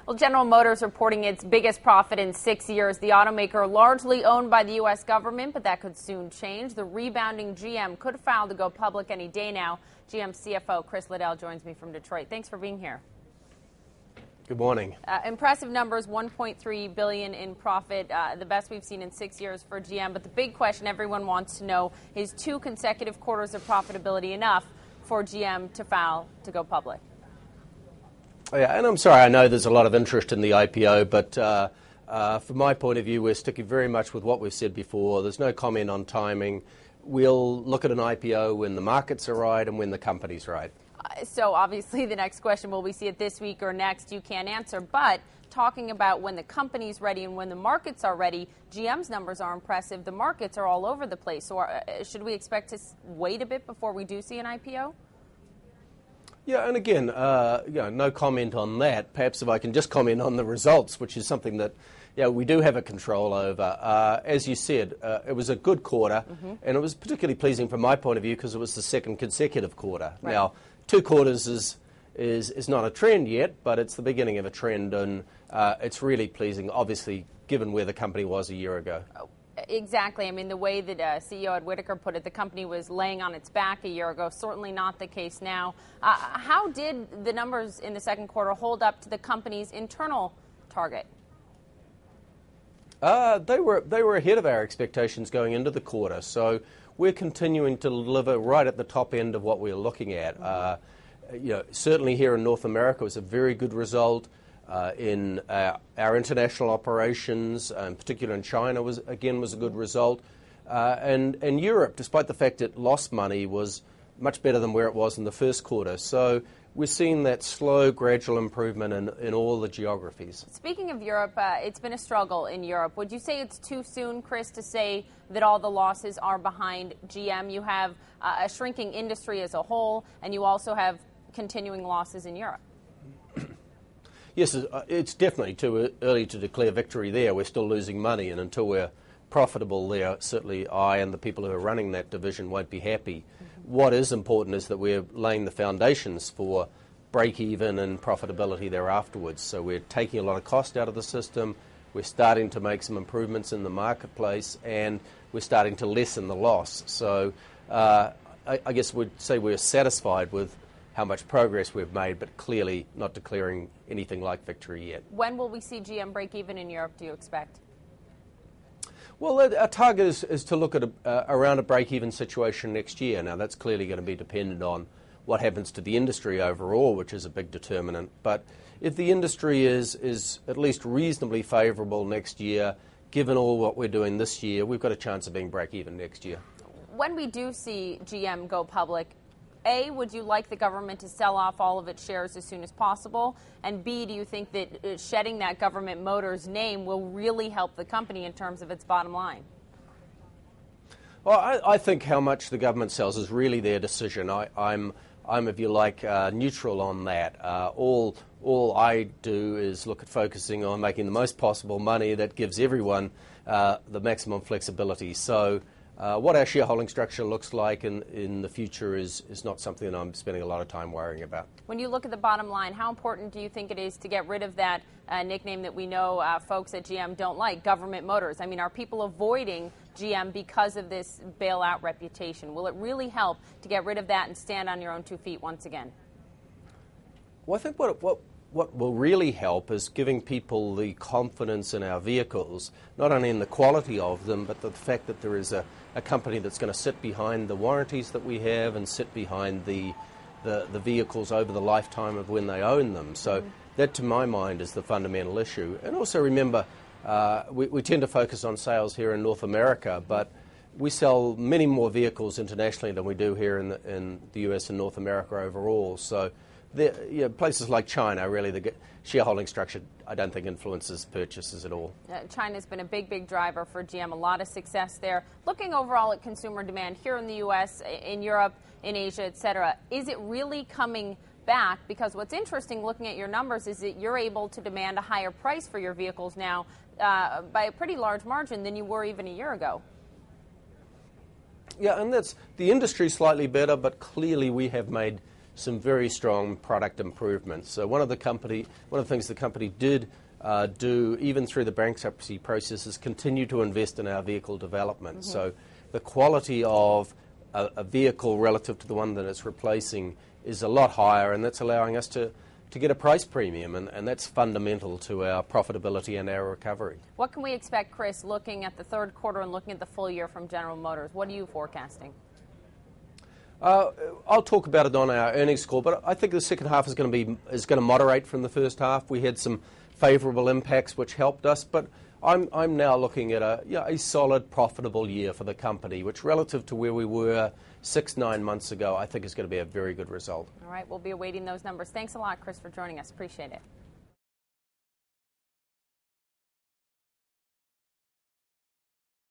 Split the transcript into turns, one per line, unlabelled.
Well, General Motors reporting its biggest profit in 6 years. The automaker largely owned by the U.S. government, but that could soon change. The rebounding GM could file to go public any day now. GM CFO Chris Liddell joins me from Detroit. Thanks for being here.
Good morning.
Impressive numbers, $1.3 billion in profit, the best we've seen in 6 years for GM. But the big question everyone wants to know is 2 consecutive quarters of profitability enough for GM to file to go public?
Yeah, and I'm sorry, I know there's a lot of interest in the IPO, but from my point of view, we're sticking very much with what we've said before. There's no comment on timing. We'll look at an IPO when the markets are right and when the company's right.
So obviously the next question, will we see it this week or next, you can't answer. But talking about when the company's ready and when the markets are ready, GM's numbers are impressive. The markets are all over the place. So should we expect to wait a bit before we do see an IPO?
Yeah, and again, no comment on that. Perhaps if I can just comment on the results, which is something that we do have a control over. As you said, it was a good quarter, and it was particularly pleasing from my point of view because it was the second consecutive quarter. Right. Now, 2 quarters is not a trend yet, but it's the beginning of a trend, and it's really pleasing, obviously, given where the company was a year ago.
Exactly. I mean, the way that CEO Ed Whitaker put it, the company was laying on its back a year ago. Certainly not the case now. How did the numbers in the second quarter hold up to the company's internal target?
They were ahead of our expectations going into the quarter. So we're continuing to deliver right at the top end of what we're looking at. Certainly here in North America, it was a very good result. In our international operations, in particular in China, was a good result. And Europe, despite the fact it lost money, was much better than where it was in the first quarter. So we're seeing that slow, gradual improvement in all the geographies. Speaking
of Europe, it's been a struggle in Europe. Would you say it's too soon, Chris, to say that all the losses are behind GM? You have a shrinking industry as a whole, and you also have continuing losses in Europe.
Yes, it's definitely too early to declare victory there. We're still losing money, and until we're profitable there, certainly I and the people who are running that division won't be happy. What is important is that we're laying the foundations for break-even and profitability there afterwards. So we're taking a lot of cost out of the system, we're starting to make some improvements in the marketplace, and we're starting to lessen the loss. So I guess we'd say we're satisfied with how much progress we've made, but clearly not declaring anything like victory yet.
When will we see GM break even in Europe, do you expect?
Well, our target is to look at around a break-even situation next year. Now, that's clearly going to be dependent on what happens to the industry overall, which is a big determinant. But if the industry is at least reasonably favourable next year, given all what we're doing this year, we've got a chance of being break-even next year.
When we do see GM go public, A, would you like the government to sell off all of its shares as soon as possible? And B, do you think that shedding that government Motors name will really help the company in terms of its bottom line?
Well, I think how much the government sells is really their decision. I'm if you like, neutral on that. All I do is look at focusing on making the most possible money that gives everyone the maximum flexibility. So what our shareholding structure looks like in the future is not something that I'm spending a lot of time worrying about.
When you look at the bottom line, how important do you think it is to get rid of that nickname that we know folks at GM don't like, Government Motors? I mean, are people avoiding GM because of this bailout reputation? Will it really help to get rid of that and stand on your own 2 feet once again?
Well, I think what will really help is giving people the confidence in our vehicles, not only in the quality of them, but the fact that there is a company that's going to sit behind the warranties that we have and sit behind the vehicles over the lifetime of when they own them. So that, to my mind, is the fundamental issue. And also remember, we tend to focus on sales here in North America, but we sell many more vehicles internationally than we do here in the US and North America overall. So places like China, really, the shareholding structure, I don't think influences purchases at all.
China's been a big driver for GM, a lot of success there. Looking overall at consumer demand here in the U.S., in Europe, in Asia, et cetera, is it really coming back? Because what's interesting looking at your numbers is that you're able to demand a higher price for your vehicles now by a pretty large margin than you were even a year ago.
Yeah, and that's the industry slightly better, but clearly we have made some very strong product improvements. So one of the things the company did do, even through the bankruptcy process, is continue to invest in our vehicle development. Mm-hmm. So the quality of a vehicle relative to the one that it's replacing is a lot higher, and that's allowing us to get a price premium, and that's fundamental to our profitability and our recovery.
What can we expect, Chris, looking at the third quarter and looking at the full year from General Motors? What are you forecasting?
I'll talk about it on our earnings call, but I think the second half is going to moderate from the first half. We had some favourable impacts which helped us, but I'm now looking at a solid, profitable year for the company, which relative to where we were 6-9 months ago, I think is going to be a very good result.
All right, we'll be awaiting those numbers. Thanks a lot, Chris, for joining us. Appreciate it.